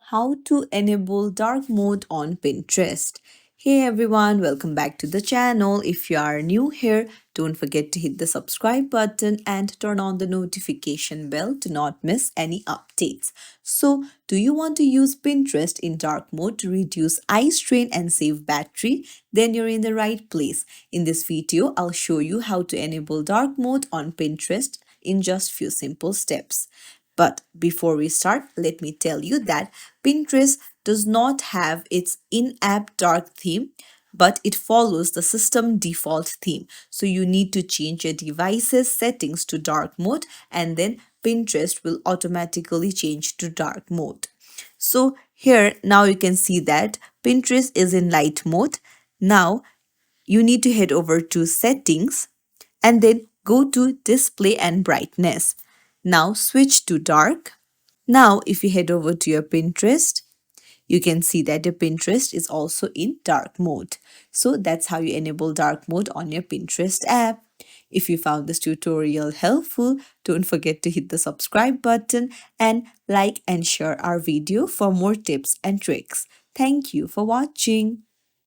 how to enable dark mode on Pinterest. Hey everyone, welcome back to the channel. If you are new here, don't forget to hit the subscribe button and turn on the notification bell to not miss any updates. So, do you want to use Pinterest in dark mode to reduce eye strain and save battery? Then you're in the right place. In this video, I'll show you how to enable dark mode on Pinterest in just few simple steps. But before we start, let me tell you that Pinterest does not have its in app dark theme, but it follows the system default theme. So you need to change your device's settings to dark mode, and then Pinterest will automatically change to dark mode. So here now you can see that Pinterest is in light mode. Now you need to head over to settings and then go to display and brightness. Now switch to dark. Now if you head over to your Pinterest, you can see that your Pinterest is also in dark mode. So that's how you enable dark mode on your Pinterest app. If you found this tutorial helpful, don't forget to hit the subscribe button and like and share our video for more tips and tricks. Thank you for watching.